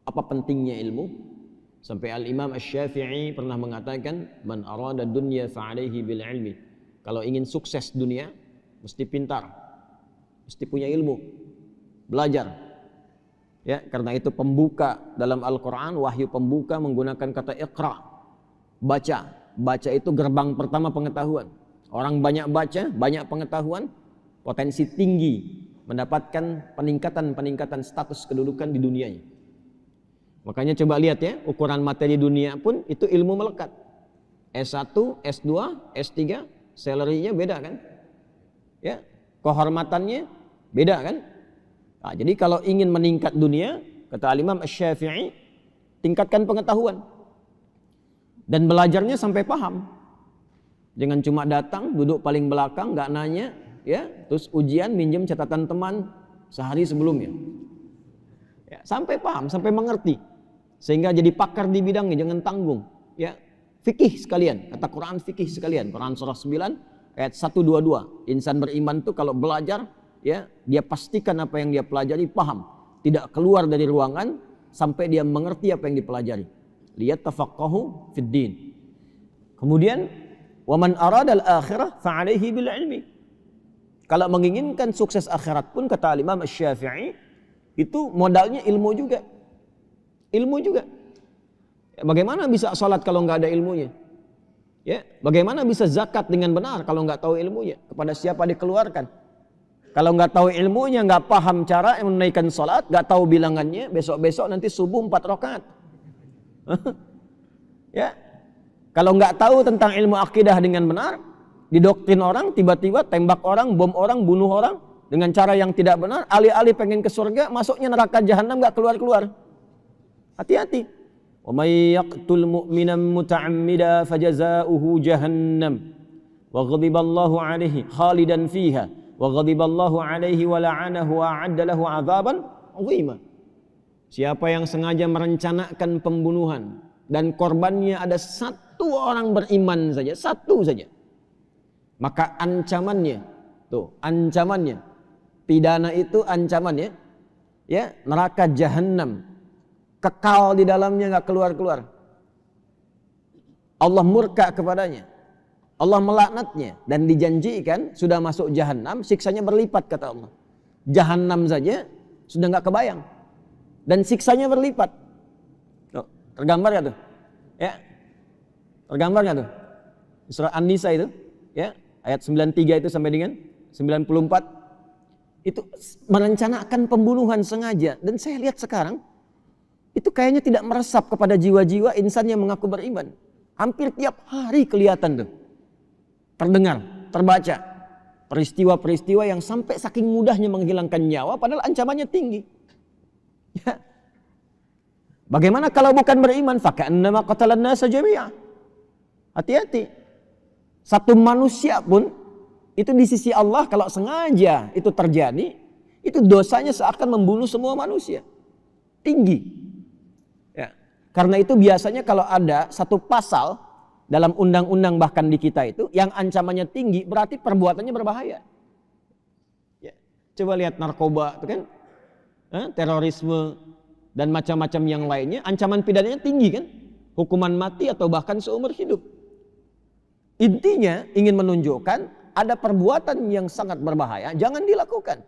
Apa pentingnya ilmu? Sampai Al-Imam Asy-Syafi'i pernah mengatakan, man arada dunya fa'alaihi bil ilmi. Kalau ingin sukses dunia, mesti pintar, mesti punya ilmu, belajar. Ya, karena itu pembuka dalam Al-Quran, wahyu pembuka menggunakan kata iqra, baca. Baca itu gerbang pertama pengetahuan. Orang banyak baca, banyak pengetahuan, potensi tinggi mendapatkan peningkatan status kedudukan di dunianya. Makanya coba lihat ya, ukuran materi dunia pun itu ilmu melekat. S1, S2, S3, salary-nya beda kan? Ya, kehormatannya beda kan? Nah, jadi kalau ingin meningkat dunia, kata Imam Asy-Syafi'i, tingkatkan pengetahuan. Dan belajarnya sampai paham. Jangan cuma datang, duduk paling belakang, nggak nanya, ya, terus ujian minjem catatan teman sehari sebelumnya. Ya, sampai paham, sampai mengerti. Sehingga jadi pakar di bidangnya, jangan tanggung. Ya, fikih sekalian, kata Quran fikih sekalian. Quran surah 9 ayat 122. Insan beriman tuh kalau belajar, ya, dia pastikan apa yang dia pelajari paham. Tidak keluar dari ruangan sampai dia mengerti apa yang dipelajari. Liyatafaqahu fid din. Kemudian, wa man arada al-akhirah fa'alaihi bil ilmi. Kalau menginginkan sukses akhirat pun kata Imam Asy-Syafi'i, itu modalnya ilmu juga. Ilmu juga. Ya, bagaimana bisa sholat kalau nggak ada ilmunya? Ya, bagaimana bisa zakat dengan benar kalau nggak tahu ilmunya? Kepada siapa dikeluarkan? Kalau nggak tahu ilmunya, nggak paham cara menunaikan sholat, nggak tahu bilangannya, besok-besok nanti subuh 4 rakaat. Ya, kalau nggak tahu tentang ilmu akidah dengan benar, didoktrin orang, tiba-tiba tembak orang, bom orang, bunuh orang dengan cara yang tidak benar, alih-alih pengen ke surga, masuknya neraka jahanam nggak keluar-keluar. Hati-hati. Wa may yaqtul mu'minan muta'ammida fajazaohu jahannam wa ghadiballahu 'alaihi khalidan fiha wa ghadiballahu 'alaihi wa la'anahu wa 'adda lahu 'adzaban 'azima. Siapa yang sengaja merencanakan pembunuhan dan korbannya ada satu orang beriman saja, satu saja, maka ancamannya, pidana itu ancamannya, ya, neraka jahanam, kekal di dalamnya, nggak keluar-keluar. Allah murka kepadanya, Allah melaknatnya, dan dijanjikan sudah masuk jahanam, siksanya berlipat kata Allah. Jahanam saja sudah nggak kebayang, dan siksanya berlipat. Tergambar nggak tuh? Ya, tergambar nggak tuh? Surah An-Nisa itu, ya, ayat 93 itu sampai dengan 94, itu merencanakan pembunuhan sengaja. Dan saya lihat sekarang, itu kayaknya tidak meresap kepada jiwa-jiwa insan yang mengaku beriman. Hampir tiap hari kelihatan tuh, terdengar, terbaca peristiwa-peristiwa yang sampai saking mudahnya menghilangkan nyawa, padahal ancamannya tinggi. Ya. Bagaimana kalau bukan beriman? Faka'annama qatalan nasa jami'a. Hati-hati. Satu manusia pun itu di sisi Allah kalau sengaja itu terjadi, itu dosanya seakan membunuh semua manusia. Tinggi. Ya. Karena itu biasanya kalau ada satu pasal dalam undang-undang bahkan di kita itu yang ancamannya tinggi, berarti perbuatannya berbahaya. Ya. Coba lihat narkoba itu kan, terorisme dan macam-macam yang lainnya, ancaman pidananya tinggi kan, hukuman mati atau bahkan seumur hidup. Intinya ingin menunjukkan ada perbuatan yang sangat berbahaya, jangan dilakukan.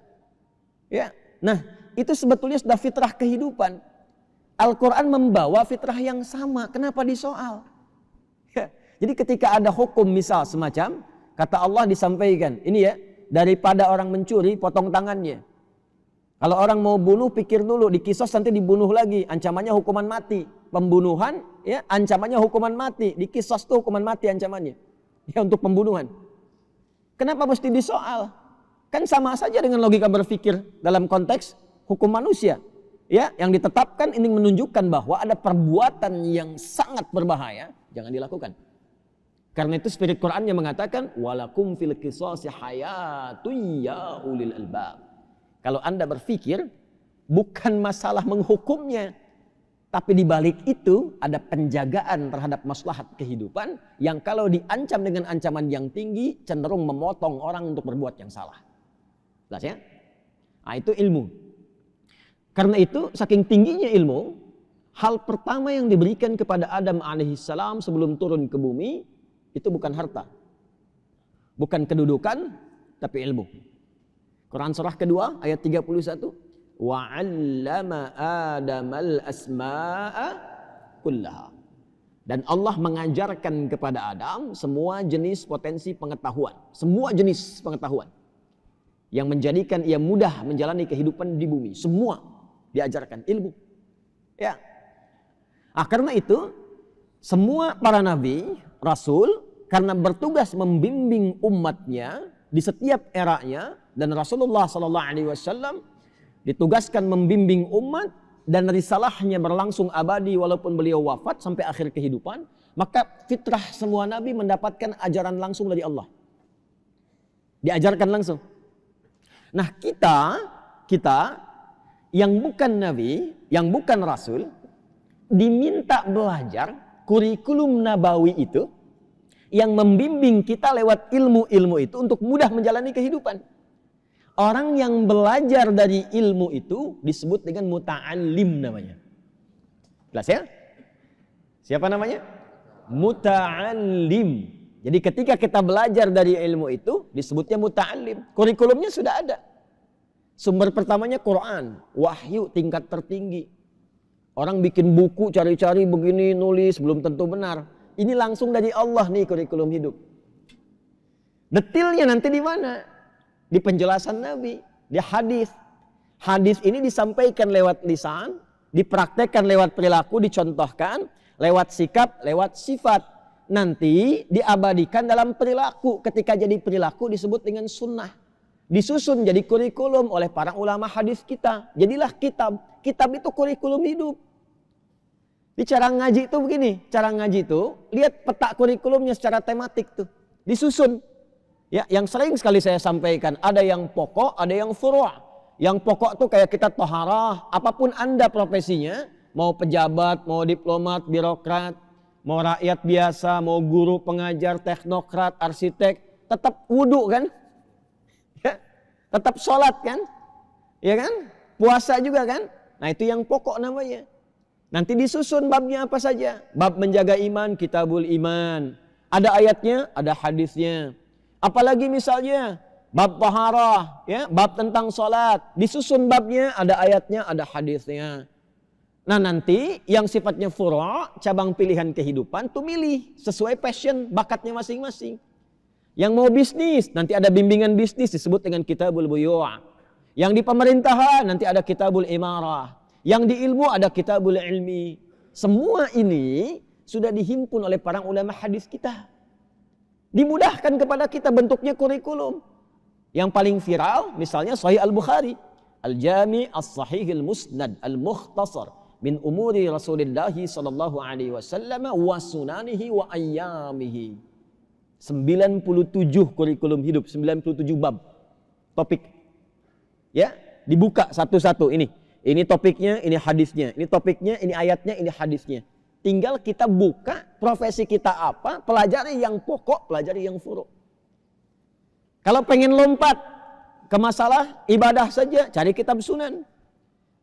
Ya, nah itu sebetulnya sudah fitrah kehidupan. Al-Quran membawa fitrah yang sama, kenapa disoal? Ya, jadi ketika ada hukum misal semacam, kata Allah disampaikan, ini ya, daripada orang mencuri, potong tangannya. Kalau orang mau bunuh, pikir dulu, dikisos nanti dibunuh lagi, ancamannya hukuman mati. Pembunuhan, ya, ancamannya hukuman mati, dikisos tuh hukuman mati ancamannya. Ya, untuk pembunuhan. Kenapa mesti disoal? Kan sama saja dengan logika berpikir dalam konteks hukum manusia. Ya, yang ditetapkan ini menunjukkan bahwa ada perbuatan yang sangat berbahaya, jangan dilakukan. Karena itu spirit Quran yang mengatakan walakum fil qisasi hayatun ya ulil albab. Kalau Anda berpikir bukan masalah menghukumnya, tapi di balik itu ada penjagaan terhadap maslahat kehidupan yang kalau diancam dengan ancaman yang tinggi cenderung memotong orang untuk berbuat yang salah. Jelas ya? Nah, itu ilmu. Karena itu saking tingginya ilmu, hal pertama yang diberikan kepada Adam alaihissalam sebelum turun ke bumi itu bukan harta, bukan kedudukan, tapi ilmu. Quran surah kedua ayat 31, wa 'allama Adamal asma'a kullaha. Dan Allah mengajarkan kepada Adam semua jenis potensi pengetahuan, semua jenis pengetahuan yang menjadikan ia mudah menjalani kehidupan di bumi. Semua diajarkan ilmu. Ya. Karena itu semua para nabi, rasul, karena bertugas membimbing umatnya di setiap eranya, dan Rasulullah SAW ditugaskan membimbing umat dan risalahnya berlangsung abadi walaupun beliau wafat sampai akhir kehidupan, maka fitrah semua nabi mendapatkan ajaran langsung dari Allah. Diajarkan langsung. Nah, kita yang bukan nabi, yang bukan rasul, diminta belajar kurikulum nabawi itu yang membimbing kita lewat ilmu-ilmu itu untuk mudah menjalani kehidupan. Orang yang belajar dari ilmu itu disebut dengan muta'allim namanya. Jelas ya? Siapa namanya? Muta'allim. Jadi ketika kita belajar dari ilmu itu disebutnya muta'allim. Kurikulumnya sudah ada. Sumber pertamanya Quran, wahyu tingkat tertinggi. Orang bikin buku cari-cari begini, nulis belum tentu benar. Ini langsung dari Allah nih kurikulum hidup. Detailnya nanti di mana? Di penjelasan Nabi, di hadis. Hadis ini disampaikan lewat lisan, dipraktekkan lewat perilaku, dicontohkan lewat sikap, lewat sifat. Nanti diabadikan dalam perilaku. Ketika jadi perilaku disebut dengan sunnah. Disusun jadi kurikulum oleh para ulama hadis kita. Jadilah kitab. Kitab itu kurikulum hidup. Di cara ngaji itu begini. Cara ngaji itu, lihat peta kurikulumnya secara tematik tuh. Disusun. Ya, yang sering sekali saya sampaikan, ada yang pokok, ada yang furu'. Yang pokok tuh kayak kita toharah, apapun Anda profesinya, mau pejabat, mau diplomat, birokrat, mau rakyat biasa, mau guru, pengajar, teknokrat, arsitek, tetap wudu kan? Ya, tetap sholat kan? Ya kan? Puasa juga kan? Nah, itu yang pokok namanya. Nanti disusun babnya apa saja. Bab menjaga iman, kitabul iman. Ada ayatnya, ada hadisnya. Apalagi misalnya bab taharah, ya, bab tentang sholat. Disusun babnya, ada ayatnya, ada hadisnya. Nah, nanti yang sifatnya furu', cabang pilihan kehidupan, tuh milih sesuai passion, bakatnya masing-masing. Yang mau bisnis, nanti ada bimbingan bisnis disebut dengan kitabul buyu'. Yang di pemerintahan nanti ada kitabul imarah. Yang di ilmu ada kitabul ilmi. Semua ini sudah dihimpun oleh para ulama hadis kita. Dimudahkan kepada kita bentuknya kurikulum. Yang paling viral misalnya Sahih Al-Bukhari. Al-Jami' As-Sahih Al-Musnad Al-Mukhtasar min umuri Rasulullah sallallahu alaihi wasallam wa sunanihi wa ayyamihi. 97 kurikulum hidup, 97 bab. Topik. Ya, dibuka satu-satu ini. Ini topiknya, ini hadisnya. Ini topiknya, ini ayatnya, ini hadisnya. Tinggal kita buka profesi kita apa, pelajari yang pokok, pelajari yang furu'. Kalau pengen lompat ke masalah ibadah saja, cari kitab sunan.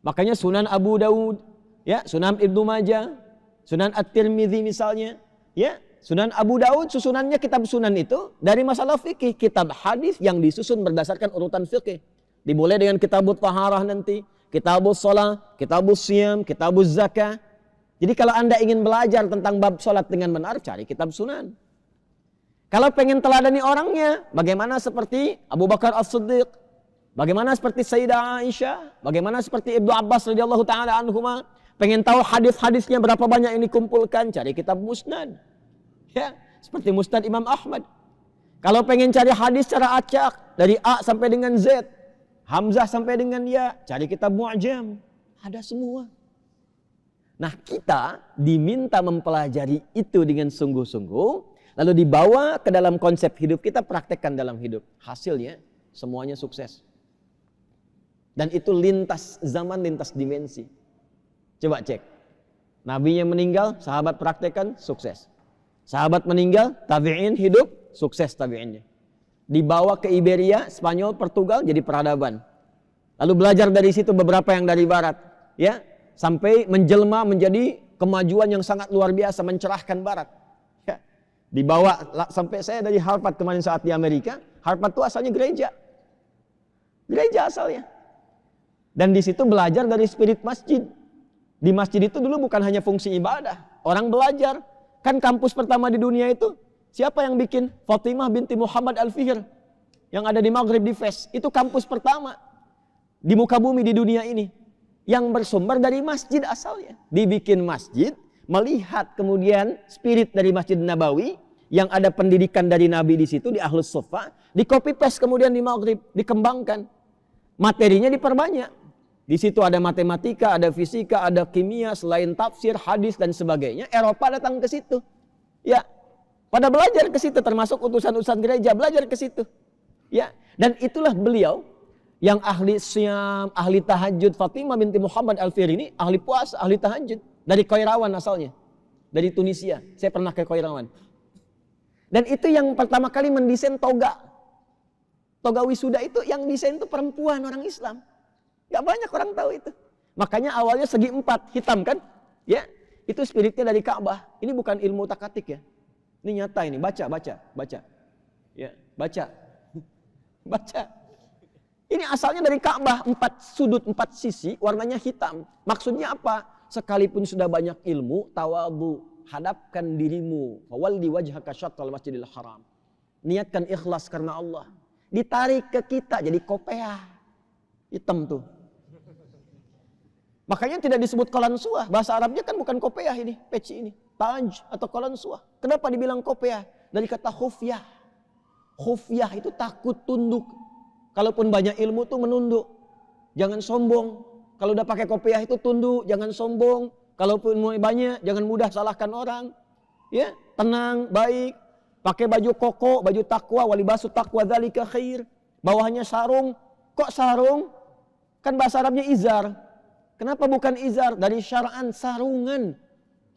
Makanya Sunan Abu Dawud, ya, Sunan Ibnu Majah, Sunan At-Tirmidzi misalnya, ya, Sunan Abu Dawud susunannya kitab sunan itu dari masalah fikih, kitab hadis yang disusun berdasarkan urutan fikih. Dimulai dengan kitabut taharah nanti, kitabus shalah, kitabus siyam, kitabuz zakah. Jadi kalau Anda ingin belajar tentang bab salat dengan benar, cari kitab sunan. Kalau pengen teladani orangnya, bagaimana seperti Abu Bakar As-Siddiq, bagaimana seperti Sayyidah Aisyah, bagaimana seperti Ibnu Abbas radhiyallahu taala anhuma, pengen tahu hadis-hadisnya berapa banyak yang dikumpulkan, cari kitab musnad. Ya, seperti Musnad Imam Ahmad. Kalau pengen cari hadis secara acak dari A sampai dengan Z, Hamzah sampai dengan Ya, cari kitab Mu'jam. Ada semua. Nah, kita diminta mempelajari itu dengan sungguh-sungguh, lalu dibawa ke dalam konsep hidup kita, praktekkan dalam hidup. Hasilnya semuanya sukses. Dan itu lintas zaman, lintas dimensi. Coba cek. Nabinya meninggal, sahabat praktekkan, sukses. Sahabat meninggal, tabi'in hidup, sukses tabi'innya. Dibawa ke Iberia, Spanyol, Portugal, jadi peradaban. Lalu belajar dari situ beberapa yang dari barat. Ya, sampai menjelma menjadi kemajuan yang sangat luar biasa, mencerahkan barat. Ya. Dibawa sampai saya dari Harvard kemarin saat di Amerika. Harvard itu asalnya gereja. Gereja asalnya. Dan di situ belajar dari spirit masjid. Di masjid itu dulu bukan hanya fungsi ibadah, orang belajar. Kan kampus pertama di dunia itu, siapa yang bikin? Fatimah binti Muhammad Al-Fihir yang ada di Maghrib di Fes. Itu kampus pertama di muka bumi di dunia ini yang bersumber dari masjid asalnya. Dibikin masjid, melihat kemudian spirit dari Masjid Nabawi yang ada pendidikan dari Nabi di situ di Ahlus Suffah, di copy paste kemudian di Maghrib, dikembangkan. Materinya diperbanyak. Di situ ada matematika, ada fisika, ada kimia, selain tafsir, hadis dan sebagainya. Eropa datang ke situ. Ya, pada belajar ke situ, termasuk utusan-utusan gereja belajar ke situ. Ya, dan itulah beliau yang ahli syam, ahli tahajud. Fatimah binti Muhammad Al-Fihir ini ahli puasa, ahli tahajud. Dari Qairawan asalnya, dari Tunisia. Saya pernah ke Qairawan. Dan itu yang pertama kali mendesain toga. Toga wisuda itu yang desain itu perempuan orang Islam. Gak banyak orang tahu itu. Makanya awalnya segi 4, hitam kan? Ya, itu spiritnya dari Ka'bah. Ini bukan ilmu takatik ya. Ini nyata ini, baca. Ya, baca. Baca. Ini asalnya dari Ka'bah, 4 sudut, 4 sisi, warnanya hitam. Maksudnya apa? Sekalipun sudah banyak ilmu, tawadhu, hadapkan dirimu. Fawalli wajhaka syatral masjidil haram. Niatkan ikhlas karena Allah. Ditarik ke kita jadi kopiah. Hitam tuh. Makanya tidak disebut qalansuah. Bahasa Arabnya kan bukan kopiah ini, peci ini. Taj atau qalansuah. Kenapa dibilang kopiah? Dari kata khufyah. Khufyah itu takut tunduk. Kalaupun banyak ilmu tuh menunduk. Jangan sombong. Kalau udah pakai kopiah itu tunduk, jangan sombong. Kalaupun ilmu banyak, jangan mudah salahkan orang. Ya, tenang, baik. Pakai baju koko, baju takwa, walibasu takwa dzalika khair. Bawahnya sarung. Kok sarung? Kan bahasa Arabnya izar. Kenapa bukan izar? Dari syar'an, sarungan.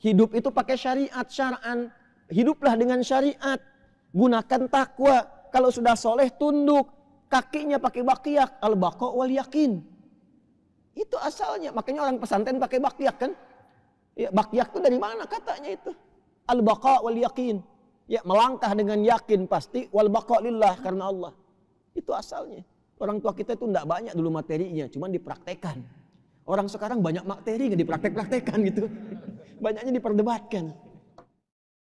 Hidup itu pakai syariat, syar'an. Hiduplah dengan syariat. Gunakan takwa. Kalau sudah soleh, tunduk. Kakinya pakai baqiyak. Al-baqa wal yakin. Itu asalnya. Makanya orang pesantren pakai baqiyak kan? Ya, baqiyak itu dari mana katanya itu? Al-baqa wal yakin. Ya, melangkah dengan yakin pasti. Wal baqa lillah, karena Allah. Itu asalnya. Orang tua kita itu tidak banyak dulu materinya, cuman dipraktekan. Orang sekarang banyak materi nggak dipraktek-praktekan gitu. Banyaknya diperdebatkan.